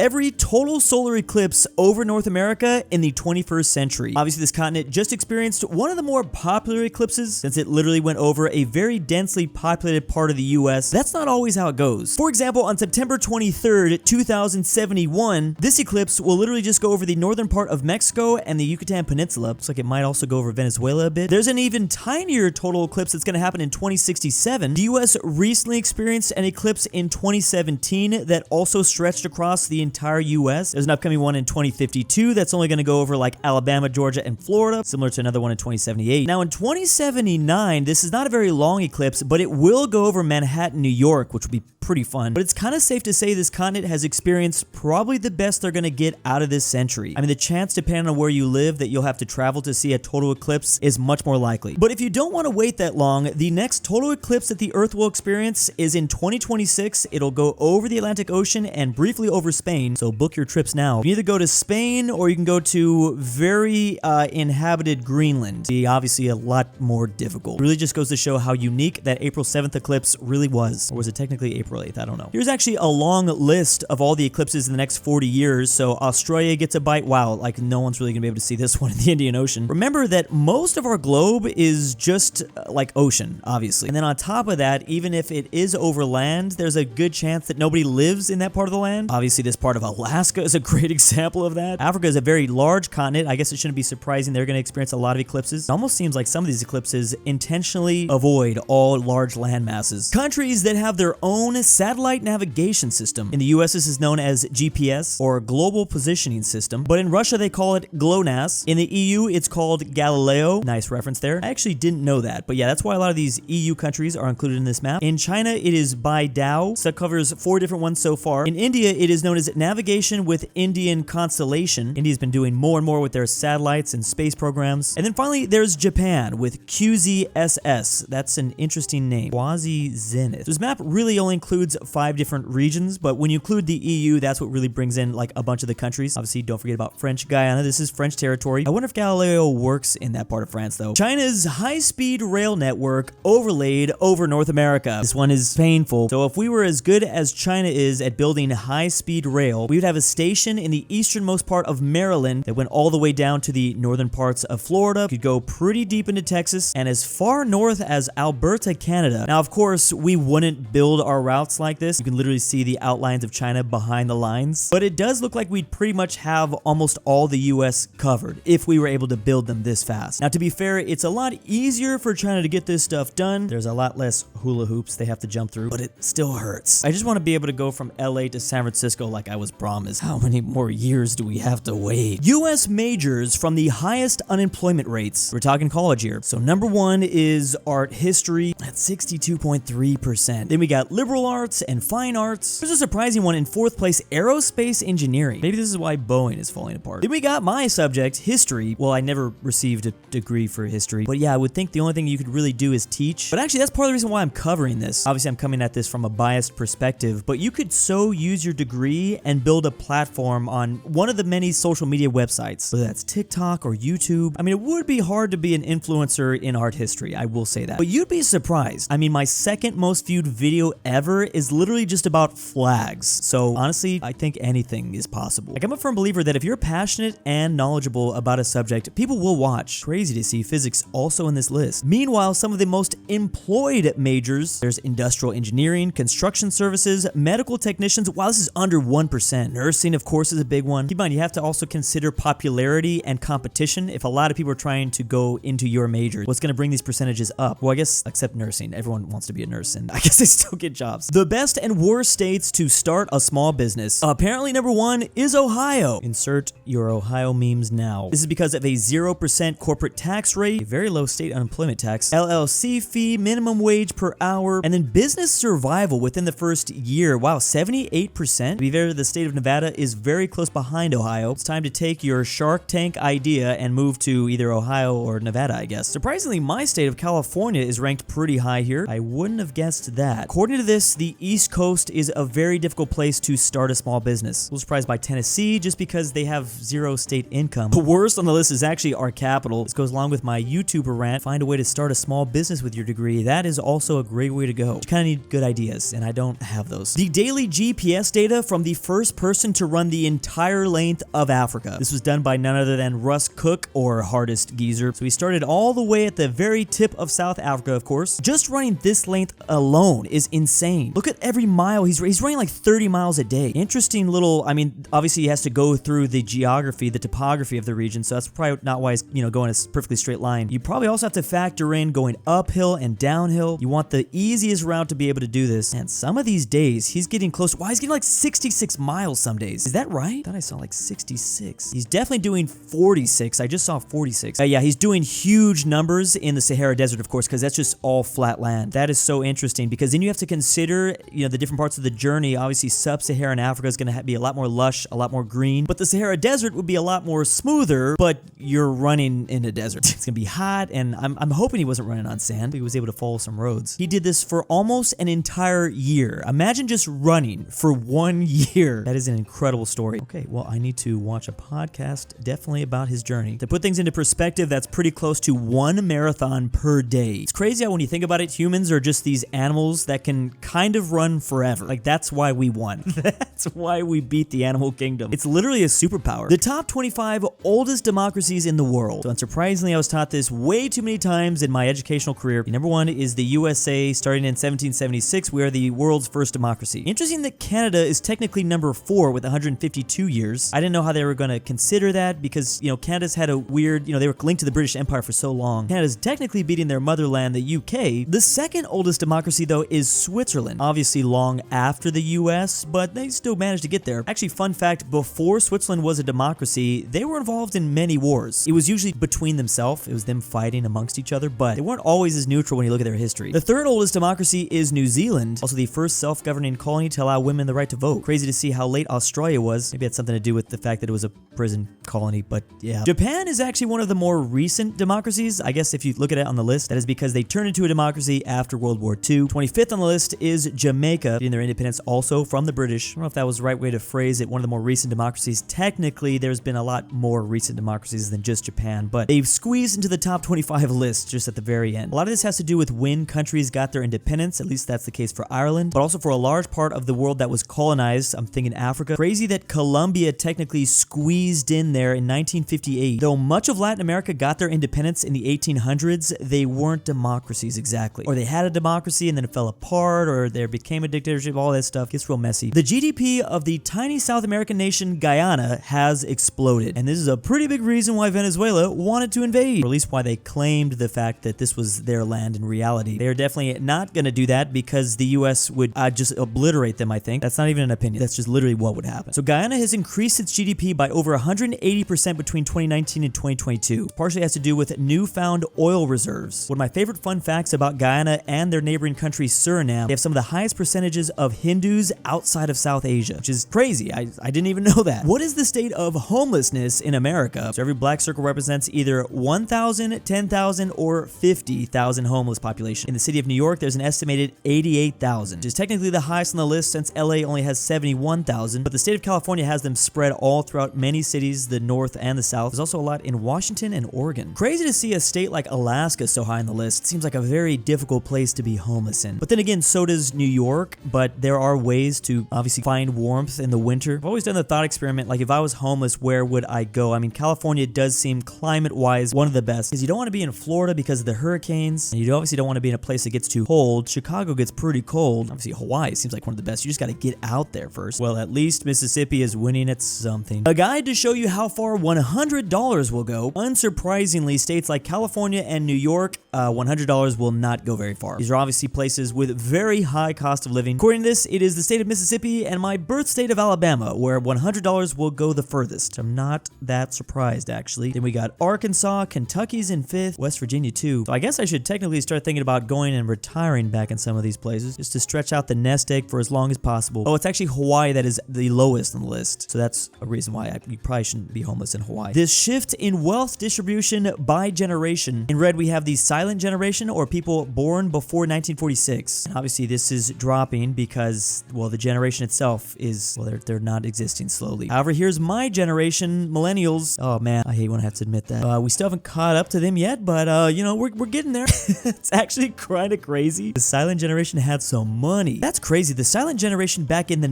every total solar eclipse over North America in the 21st century. Obviously, this continent just experienced one of the more popular eclipses since it literally went over a very densely populated part of the US. That's not always how it goes. For example, on September 23rd, 2071, this eclipse will literally just go over the northern part of Mexico and the Yucatan Peninsula. Looks like it might also go over Venezuela a bit. There's an even tinier total eclipse that's going to happen in 2067. The US recently experienced an eclipse in 2017 that also stretched across the entire US. There's an upcoming one in 2052 that's only going to go over like Alabama, Georgia, and Florida, similar to another one in 2078. Now in 2079, this is not a very long eclipse, but it will go over Manhattan, New York, which will be pretty fun. But it's kind of safe to say this continent has experienced probably the best they're going to get out of this century. I mean, the chance, depending on where you live, that you'll have to travel to see a total eclipse is much more likely. But if you don't want to wait that long, the next total eclipse that the Earth will experience is in 2026. It'll go over the Atlantic Ocean and briefly over Spain, so book your trips now. You can either go to Spain or you can go to very inhabited Greenland. It'll be obviously a lot more difficult. It really just goes to show how unique that April 7th eclipse really was. Or was it technically April 8th? I don't know. Here's actually a long list of all the eclipses in the next 40 years. So Australia gets a bite. Wow, like no one's really gonna be able to see this one in the Indian Ocean. Remember that most of our globe is just like ocean, obviously. And then on top of that, even if it is over land, there's a good chance that nobody lives in that part of the land. Obviously, this part of Alaska is a great example of that. Africa is a very large continent. I guess it shouldn't be surprising they're gonna experience a lot of eclipses. It almost seems like some of these eclipses intentionally avoid all large land masses. Countries that have their own satellite navigation system. In the US, this is known as GPS, or Global Positioning System, but in Russia, they call it GLONASS. In the EU, it's called Galileo. Nice reference there. I actually didn't know that, but yeah, that's why a lot of these EU countries are included in this map. In China, it is BeiDou, so that covers 4 different ones so far. In India, it is known as Navigation with Indian Constellation. India's been doing more and more with their satellites and space programs. And then finally, there's Japan with QZSS. That's an interesting name. Quasi Zenith. This map really only includes 5 different regions, but when you include the EU, that's what really brings in like a bunch of the countries. Obviously, don't forget about French Guyana. This is French territory. I wonder if Galileo works in that part of France, though. China's high-speed rail network overlaid over North America. This one is painful. So if we were as good as China is at building high-speed rail, we would have a station in the easternmost part of Maryland that went all the way down to the northern parts of Florida, could go pretty deep into Texas, and as far north as Alberta, Canada. Now, of course, we wouldn't build our routes like this. You can literally see the outlines of China behind the lines, but it does look like we'd pretty much have almost all the US covered if we were able to build them this fast. Now, to be fair, it's a lot easier for China to get this stuff done. There's a lot less hula hoops they have to jump through, but it still hurts. I just want to be able to go from LA to San Francisco like I was promised. How many more years do we have to wait? US majors from the highest unemployment rates. We're talking college here. So number 1 is art history at 62.3%. Then we got liberal arts and fine arts. There's a surprising one in 4th place, aerospace engineering. Maybe this is why Boeing is falling apart. Then we got my subject, history. Well, I never received a degree for history, but yeah, I would think the only thing you could really do is teach. But actually, that's part of the reason why I'm covering this. Obviously, I'm coming at this from a biased perspective, but you could so use your degree and build a platform on one of the many social media websites, whether that's TikTok or YouTube. I mean, it would be hard to be an influencer in art history, I will say that. But you'd be surprised. I mean, my second most viewed video ever is literally just about flags. So honestly, I think anything is possible. Like, I'm a firm believer that if you're passionate and knowledgeable about a subject, people will watch. Crazy to see physics also in this list. Meanwhile, some of the most employed majors, there's industrial engineering, construction services, medical technicians. Wow, this is under 1%. Nursing, of course, is a big one. Keep in mind, you have to also consider popularity and competition. If a lot of people are trying to go into your major, what's going to bring these percentages up? Well, I guess, except nursing. Everyone wants to be a nurse, and I guess they still get jobs. The best and worst states to start a small business. Apparently, number 1 is Ohio. Insert your Ohio memes now. This is because of a 0% corporate tax rate, a very low state unemployment tax, LLC fee, minimum wage per hour, and then business survival within the first year. Wow, 78%. To be fair, the state of Nevada is very close behind Ohio. It's time to take your Shark Tank idea and move to either Ohio or Nevada, I guess. Surprisingly, my state of California is ranked pretty high here. I wouldn't have guessed that. According to this, the East Coast is a very difficult place to start a small business. I was surprised by Tennessee just because they have 0 state income. The worst on the list is actually our capital. This goes along with my YouTuber rant. Find a way to start a small business with your degree. That is also a great way to go. You kind of need good ideas, and I don't have those. The daily GPS data from the first person to run the entire length of Africa. This was done by none other than Russ Cook, or Hardest Geezer. So he started all the way at the very tip of South Africa, of course. Just running this length alone is insane. Look at every mile he's running, like 30 miles a day. Interesting little, I mean, obviously he has to go through the geography, the topography of the region, so that's probably not why he's, going a perfectly straight line. You probably also have to factor in going uphill and downhill. You want the easiest route to be able to do this. And some of these days, he's getting close. Wow, he's getting like 66 miles some days. Is that right? I thought I saw like 66. He's definitely doing 46. I just saw 46. Yeah, he's doing huge numbers in the Sahara Desert, of course, because that's just all flat land. That is so interesting, because then you have to consider, the different parts of the journey. Obviously, sub-Saharan Africa is going to be a lot more lush, a lot more green, but the Sahara Desert would be a lot more smoother, but you're running in a desert. It's going to be hot, and I'm hoping he wasn't running on sand. He was able to follow some roads. He did this for almost an entire year. Imagine just running for 1 year. That is an incredible story. Okay, well, I need to watch a podcast definitely about his journey. To put things into perspective, that's pretty close to 1 marathon per day. It's crazy how when you think about it, humans are just these animals that can kind of run forever. Like, that's why we won. That's why we beat the animal kingdom. It's literally a superpower. The top 25 oldest democracies in the world. So unsurprisingly, I was taught this way too many times in my educational career. Number 1 is the USA. Starting in 1776, we are the world's first democracy. Interesting that Canada is technically number 4 with 152 years. I didn't know how they were going to consider that because, Canada's had a weird, they were linked to the British Empire for so long. Canada's technically beating their motherland, the UK. The second oldest democracy, though, is Switzerland. Obviously long after the US, but they still managed to get there. Actually, fun fact, before Switzerland was a democracy, they were involved in many wars. It was usually between themselves. It was them fighting amongst each other, but they weren't always as neutral when you look at their history. The third oldest democracy is New Zealand, also the first self-governing colony to allow women the right to vote. Crazy to see how late Australia was. Maybe it had something to do with the fact that it was a prison colony, but yeah. Japan is actually one of the more recent democracies. I guess if you look at it on the list, that is because they turned into a democracy after World War II. 25th on the list is Jamaica, getting their independence also from the British. I don't know if that was the right way to phrase it, one of the more recent democracies. Technically, there's been a lot more recent democracies than just Japan, but they've squeezed into the top 25 list just at the very end. A lot of this has to do with when countries got their independence, at least that's the case for Ireland, but also for a large part of the world that was colonized. I'm thinking Africa. Crazy that Colombia technically squeezed in there in 1958. Though much of Latin America got their independence in the 1800s, they weren't democracies exactly. Or they had a democracy and then it fell apart, or there became a dictatorship, all that stuff gets real messy. The GDP of the tiny South American nation Guyana has exploded, and this is a pretty big reason why Venezuela wanted to invade, or at least why they claimed the fact that this was their land in reality. They're definitely not going to do that because the US would just obliterate them, I think. That's not even an opinion. That's just literally what would happen. So Guyana has increased its GDP by over 180% between 2019 and 2022. It partially has to do with newfound oil reserves. One of my favorite fun facts about Guyana and their neighboring country Suriname, they have some of the highest percentages of Hindus outside of South Asia, which is crazy. I didn't even know that. What is the state of homelessness in America? So every black circle represents either 1,000, 10,000, or 50,000 homeless population. In the city of New York, there's an estimated 88,000, which is technically the highest on the list since LA only has 71,000, but the state of California has them spread all throughout many cities, the north and the south. There's also a lot in Washington and Oregon. Crazy to see a state like Alaska so high on the list. It seems like a very difficult place to be homeless in. But then again, so does New York, but there are ways to obviously find warmth in the winter. I've always done the thought experiment, like if I was homeless, where would I go? I mean, California does seem climate-wise one of the best, because you don't want to be in Florida because of the hurricanes, and you obviously don't want to be in a place that gets too cold. Chicago gets pretty cold. Obviously, Hawaii seems like one of the best. You just got to get out there first. Well, at least Mississippi is winning at something. A guide to show you how far $100 will go. Unsurprisingly, states like California and New York, $100 will not go very far. These are obviously places with very high cost of living. According to this, it is the state of Mississippi and my birth state of Alabama where $100 will go the furthest. I'm not that surprised, actually. Then we got Arkansas, Kentucky's in 5th, West Virginia too. So I guess I should technically start thinking about going and retiring back in some of these places just to stretch out the nest egg for as long as possible. Oh, it's actually Hawaii that is the lowest on the list. So that's a reason why you probably shouldn't be homeless in Hawaii. This shift in wealth distribution by generation. In red, we have the silent generation, or people born before 1946. And obviously, this is dropping because, well, the generation itself is, well, they're not existing slowly. However, here's my generation, millennials. Oh man, I hate when I have to admit that. We still haven't caught up to them yet, but you know, we're getting there. It's actually kind of crazy. The silent generation had some money. That's crazy. The silent generation back in the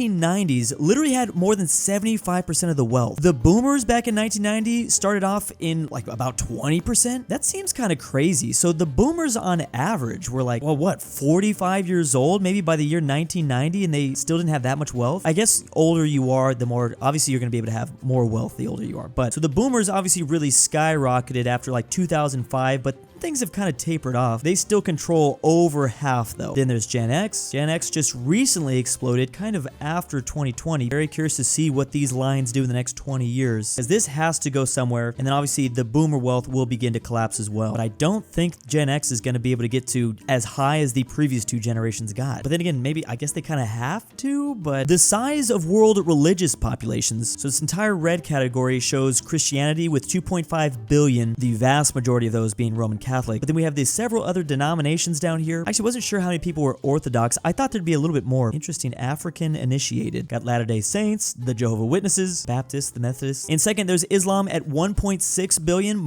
1990s literally had more than 75% of the wealth. The boomers back in 1990 started off in like about 20%. That seems kind of crazy. So the boomers on average were like, well, what, 45 years old maybe by the year 1990, and they still didn't have that much wealth? I guess older you are, the more, obviously you're going to be able to have more wealth the older you are. But so the boomers obviously really skyrocketed after like 2005, but things have kind of tapered off. They still control over half though. Then there's Gen X. Gen X just recently exploded kind of after 2020. Very curious to see what these lines do in the next 20 years, as this has to go somewhere. And then obviously the boomer wealth will begin to collapse as well. But I don't think Gen X is going to be able to get to as high as the previous two generations got. But then again, maybe I guess they kind of have to, but the size of world religious populations. So this entire red category shows Christianity with 2.5 billion, the vast majority of those being Roman Catholic. But then we have these several other denominations down here. I actually wasn't sure how many people were Orthodox. I thought there'd be a little bit more. Interesting. African initiated. Got Latter-day Saints, the Jehovah Witnesses, Baptists, the Methodists. In second, there's Islam at 1.6 billion.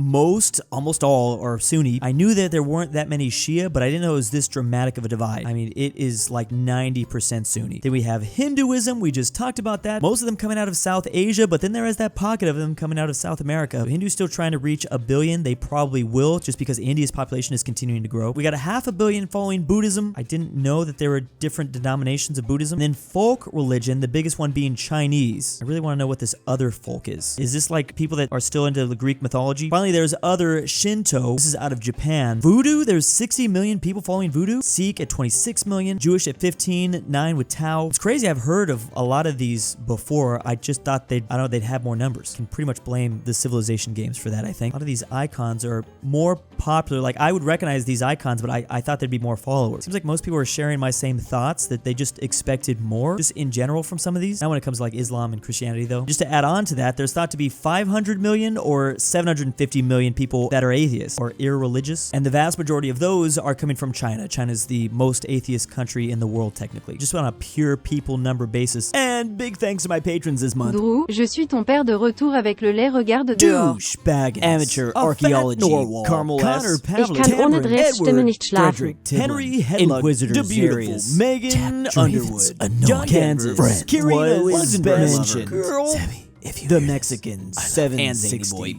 Almost all are Sunni. I knew that there weren't that many Shia, but I didn't know it was this dramatic of a divide. I mean, it is like 90% Sunni. Then we have Hinduism. We just talked about that. Most of them coming out of South Asia, but then there is that pocket of them coming out of South America. Hindus still trying to reach 1 billion. They probably will, just because India's population is continuing to grow. We got 500 million following Buddhism. I didn't know that there were different denominations of Buddhism. And then folk religion, the biggest one being Chinese. I really want to know what this other folk is. Is this like people that are still into the Greek mythology? Finally, there's other Shinto. This is out of Japan. Voodoo, there's 60 million people following Voodoo. Sikh at 26 million. Jewish at 15, 9 with Tao. It's crazy. I've heard of a lot of these before. I just thought they'd have more numbers. Can pretty much blame the Civilization games for that, I think. A lot of these icons are more popular. Like, I would recognize these icons, but I thought there'd be more followers. Seems like most people are sharing my same thoughts, that they just expected more, just in general, from some of these. Now when it comes to like Islam and Christianity though, just to add on to that, there's thought to be 500 million or 750 million people that are atheists or irreligious, and the vast majority of those are coming from China. China's the most atheist country in the world, technically, just on a pure people number basis. And big thanks to my patrons this month. Drew, je suis ton père de retour avec le lait, regarde dehors. DoOOCHBAGGINS, Amateur Archaeology, Carmel Saida, Ich kann ohne Dreck Stimme nicht schlafen. Fredrik Tibblin, Henrik Hedlund, DaBeautiful-MEGAN-Underwood, JohnDenver, KirinoIsBestGirl, Sebby, The Mexicans, and ZaneyBoi.